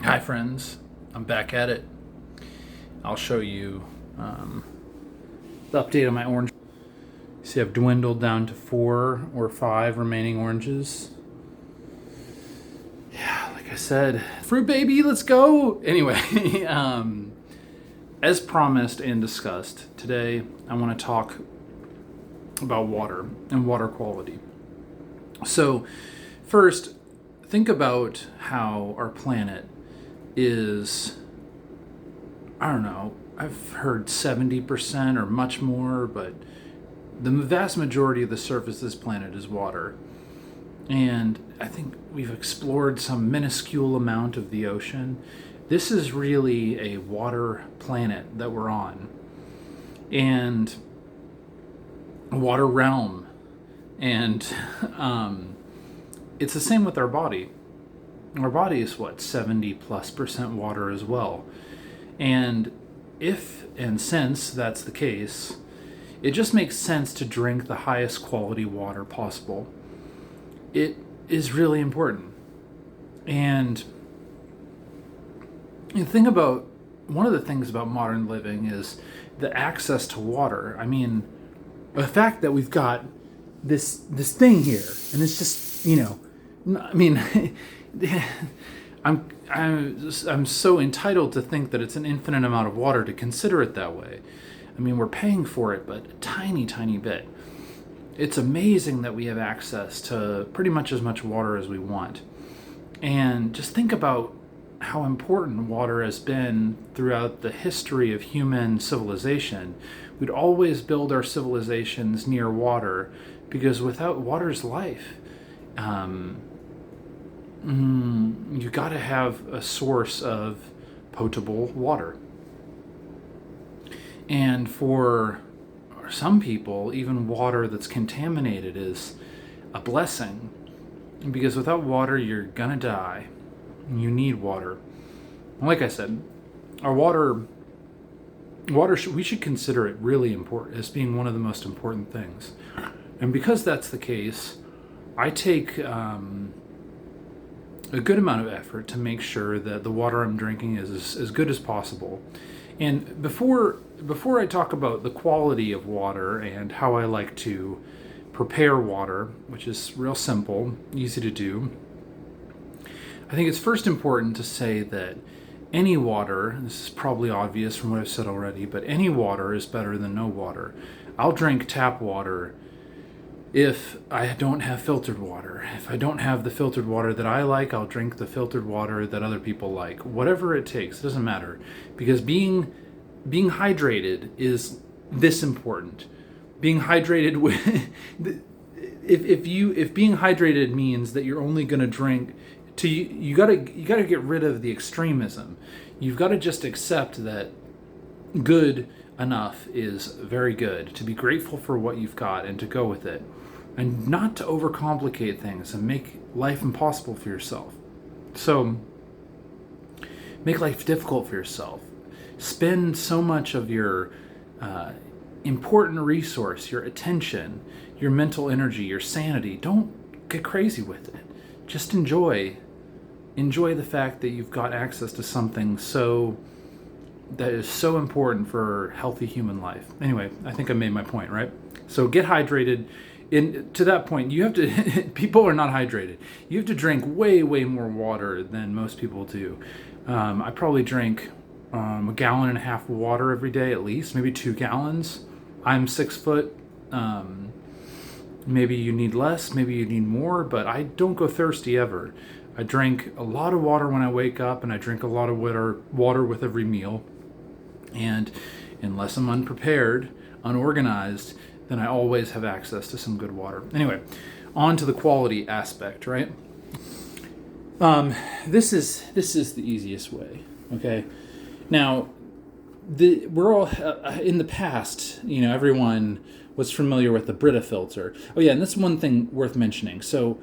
Hi friends, I'm back at it. I'll show you the update on my orange. See, I've dwindled down to 4 or 5 remaining oranges. Yeah, like I said, fruit baby, let's go! Anyway, as promised and discussed, today I want to talk about water and water quality. So, first, think about how our planet is, I don't know, I've heard 70% or much more, but the vast majority of the surface of this planet is water. And I think we've explored some minuscule amount of the ocean. This is really a water planet that we're on. And a water realm. And it's the same with our body. Our body is 70+% water as well. And if and since that's the case, it just makes sense to drink the highest quality water possible. It is really important. And you think about, one of the things about modern living is the access to water. I mean, the fact that we've got this thing here, and it's just, I mean, I'm so entitled to think that it's an infinite amount of water to consider it that way. I mean, we're paying for it, but a tiny, tiny bit. It's amazing that we have access to pretty much as much water as we want. And just think about how important water has been throughout the history of human civilization. We'd always build our civilizations near water because without water's life. You got to have a source of potable water. And for some people, even water that's contaminated is a blessing. Because without water, you're gonna die. You need water. Like I said, our water, we should consider it really important, as being one of the most important things. And because that's the case, I take a good amount of effort to make sure that the water I'm drinking is as good as possible. And before I talk about the quality of water and how I like to prepare water, which is real simple, easy to do, I think it's first important to say that any water, this is probably obvious from what I've said already, but any water is better than no water. I'll drink tap water if I don't have filtered water. If I don't have the filtered water that I like, I'll drink the filtered water that other people like. Whatever it takes, it doesn't matter. Because being hydrated is this important. Being hydrated with if being hydrated means that you're only going to drink you got to get rid of the extremism. You've got to just accept that good enough is very good, to be grateful for what you've got and to go with it, and not to overcomplicate things and make life impossible for yourself. So make life difficult for yourself. Spend so much of your important resource, your attention, your mental energy, your sanity. Don't get crazy with it. Just enjoy the fact that you've got access to something that is so important for healthy human life. Anyway, I think I made my point, right? So get hydrated. To that point, you have to, people are not hydrated. You have to drink way, way more water than most people do. I probably drink a 1.5 gallons of water every day at least, maybe 2 gallons. I'm 6 foot. Maybe you need less, maybe you need more, but I don't go thirsty ever. I drink a lot of water when I wake up, and I drink a lot of water with every meal. And unless I'm unprepared, unorganized, then I always have access to some good water. Anyway, on to the quality aspect, right? This is the easiest way, okay? Now, we're all in the past, everyone was familiar with the Brita filter. Oh yeah, and that's one thing worth mentioning. So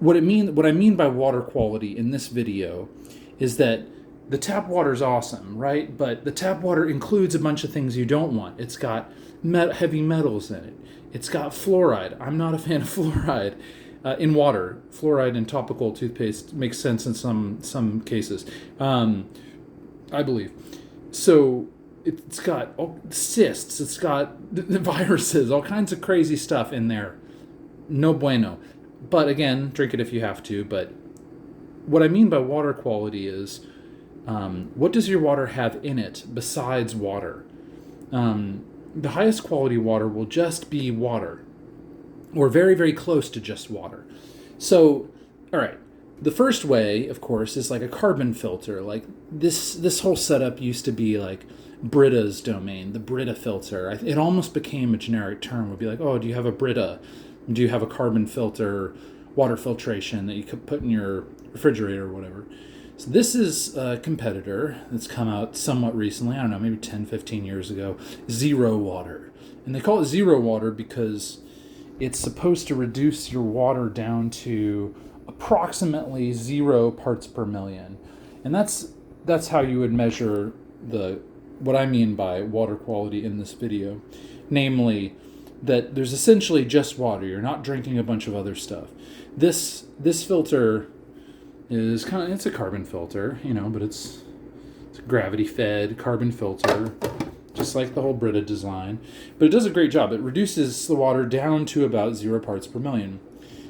what I mean by water quality in this video is that the tap water is awesome, right? But the tap water includes a bunch of things you don't want. It's got heavy metals in it. It's got fluoride. I'm not a fan of fluoride. in water. Fluoride in topical toothpaste makes sense in some cases, I believe. So it's got cysts, it's got the viruses, all kinds of crazy stuff in there. No bueno. But again, drink it if you have to. But what I mean by water quality is, what does your water have in it besides water? The highest quality water will just be water, or very, very close to just water. So, all right, the first way, of course, is like a carbon filter. Like this whole setup used to be like Brita's domain, the Brita filter. It almost became a generic term. It would be like, oh, do you have a Brita? Do you have a carbon filter, water filtration that you could put in your refrigerator or whatever? So this is a competitor that's come out somewhat recently, I don't know, maybe 10, 15 years ago, Zero Water. And they call it Zero Water because it's supposed to reduce your water down to approximately 0 parts per million. And that's how you would measure what I mean by water quality in this video. Namely, that there's essentially just water. You're not drinking a bunch of other stuff. This filter is it's a carbon filter, but it's a gravity-fed carbon filter, just like the whole Brita design. But it does a great job. It reduces the water down to about 0 parts per million.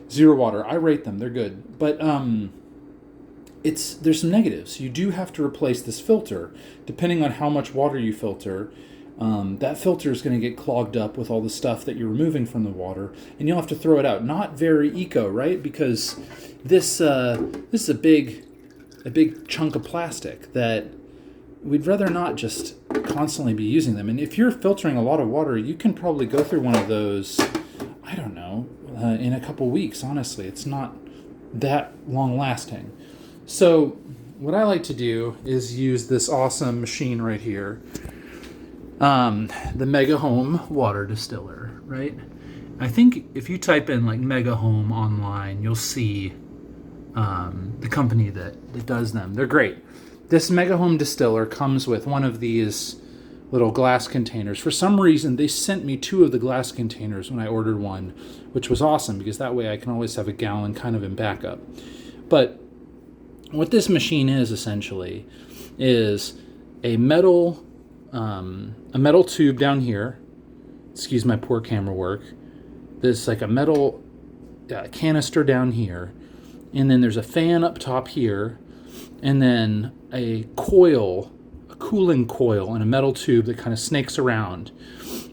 Zero Water, I rate them. They're good. But there's some negatives. You do have to replace this filter. Depending on how much water you filter, that filter is going to get clogged up with all the stuff that you're removing from the water, and you'll have to throw it out. Not very eco, right? Because this is a big chunk of plastic that we'd rather not just constantly be using them. And if you're filtering a lot of water, you can probably go through one of those, I don't know, in a couple weeks. Honestly, it's not that long lasting. So what I like to do is use this awesome machine right here. The Mega Home water distiller, right? I think if you type in like Mega Home online, you'll see the company that does them. They're great. This Mega Home distiller comes with one of these little glass containers. For some reason, they sent me 2 of the glass containers when I ordered one, which was awesome because that way I can always have a gallon kind of in backup. But what this machine is essentially is a metal tube down here. Excuse my poor camera work. There's like a metal canister down here, and then there's a fan up top here, and then a cooling coil in a metal tube that kind of snakes around.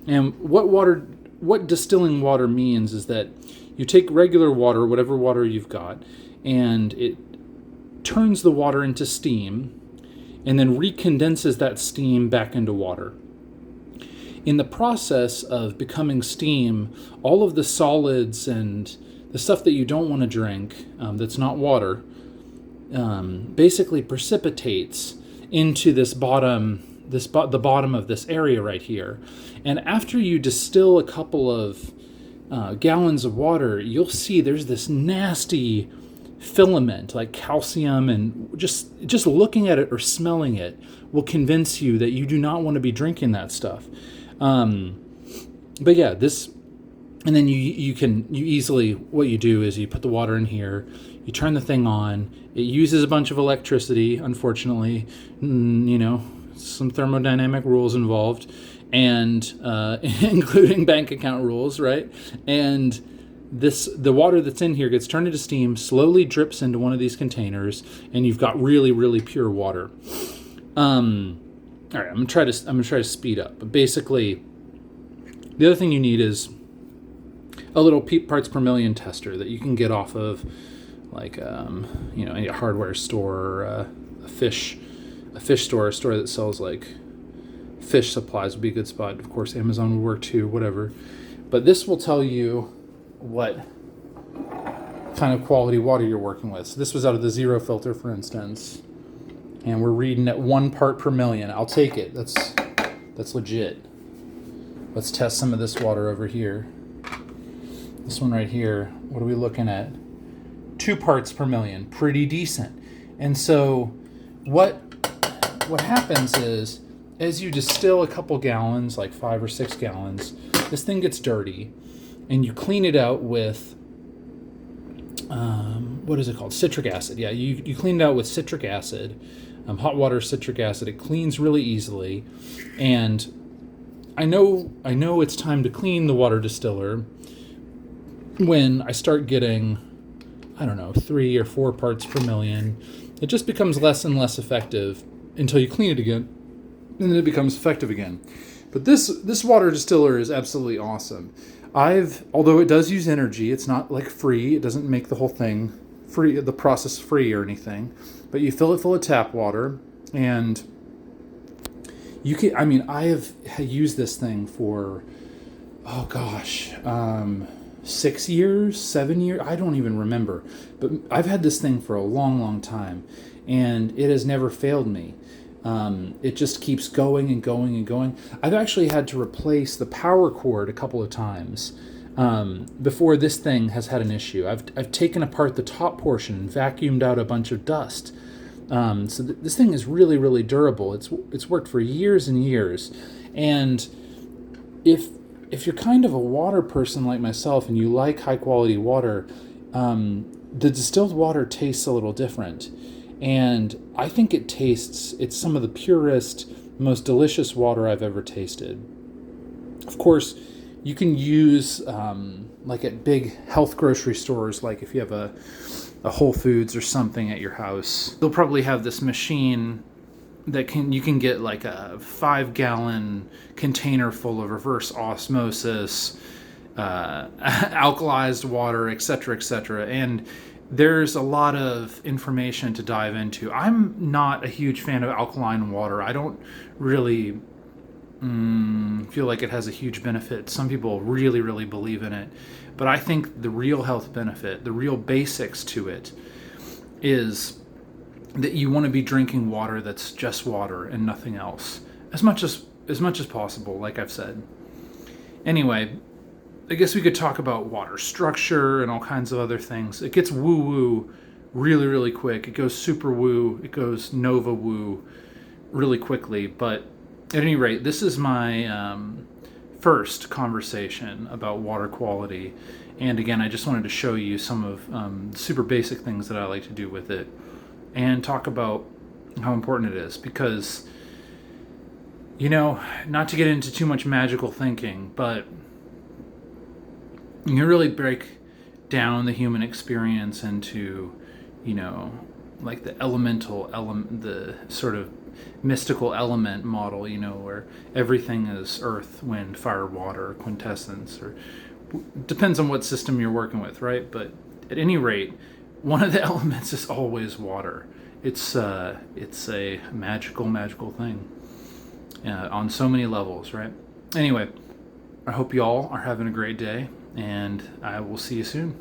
And what distilling water means is that you take regular water, whatever water you've got, and it turns the water into steam, and then recondenses that steam back into water. In the process of becoming steam, all of the solids and the stuff that you don't want to drink, that's not water, basically precipitates into the bottom of this area right here. And after you distill a couple of gallons of water, you'll see there's this nasty filament like calcium, and just looking at it or smelling it will convince you that you do not want to be drinking that stuff. But yeah, and then you easily, what you do is you put the water in here, you turn the thing on, it uses a bunch of electricity, unfortunately, some thermodynamic rules involved, and including bank account rules, right? And the water that's in here gets turned into steam, slowly drips into one of these containers, and you've got really, really pure water. All right, I'm gonna try to speed up. But basically, the other thing you need is a little parts per million tester that you can get off of, like any hardware store, or a fish store, a store that sells like fish supplies would be a good spot. Of course, Amazon would work too, whatever. But this will tell you what kind of quality water you're working with. So this was out of the Zero filter, for instance, and we're reading at 1 part per million. I'll take it. That's legit. Let's test some of this water over here. This one right here, what are we looking at? 2 parts per million, pretty decent. And so what happens is, as you distill a couple gallons, like 5 or 6 gallons, this thing gets dirty, and you clean it out with what is it called? Citric acid. Yeah, you clean it out with citric acid, hot water citric acid. It cleans really easily, and I know it's time to clean the water distiller when I start getting, I don't know, 3 or 4 parts per million. It just becomes less and less effective until you clean it again, and then it becomes effective again. But this water distiller is absolutely awesome. Although it does use energy, it's not like free. It doesn't make the whole thing free, the process free or anything. But you fill it full of tap water, and you can. I mean, I have used this thing for, 6 years, 7 years. I don't even remember. But I've had this thing for a long, long time, and it has never failed me. It just keeps going and going and going. I've actually had to replace the power cord a couple of times before this thing has had an issue. I've taken apart the top portion and vacuumed out a bunch of dust. This thing is really, really durable. It's worked for years and years. And if you're kind of a water person like myself and you like high quality water, the distilled water tastes a little different. And I think it's some of the purest, most delicious water I've ever tasted. Of course, you can use, like at big health grocery stores, like if you have a Whole Foods or something at your house, they'll probably have this machine that you can get like a 5-gallon container full of reverse osmosis, alkalized water, etc., etc. And there's a lot of information to dive into. I'm not a huge fan of alkaline water. I don't really feel like it has a huge benefit. Some people really, really believe in it. But I think the real health benefit, the real basics to it, is that you want to be drinking water that's just water and nothing else. As much as possible, like I've said. Anyway, I guess we could talk about water structure and all kinds of other things. It gets woo-woo really, really quick. It goes super woo. It goes nova woo really quickly. But at any rate, this is my first conversation about water quality. And again, I just wanted to show you some of super basic things that I like to do with it and talk about how important it is. Because, not to get into too much magical thinking, but you can really break down the human experience into, like the elemental element, the sort of mystical element model, where everything is earth, wind, fire, water, quintessence, or depends on what system you're working with, right? But at any rate, one of the elements is always water. It's a magical thing on so many levels, right? Anyway, I hope y'all are having a great day, and I will see you soon.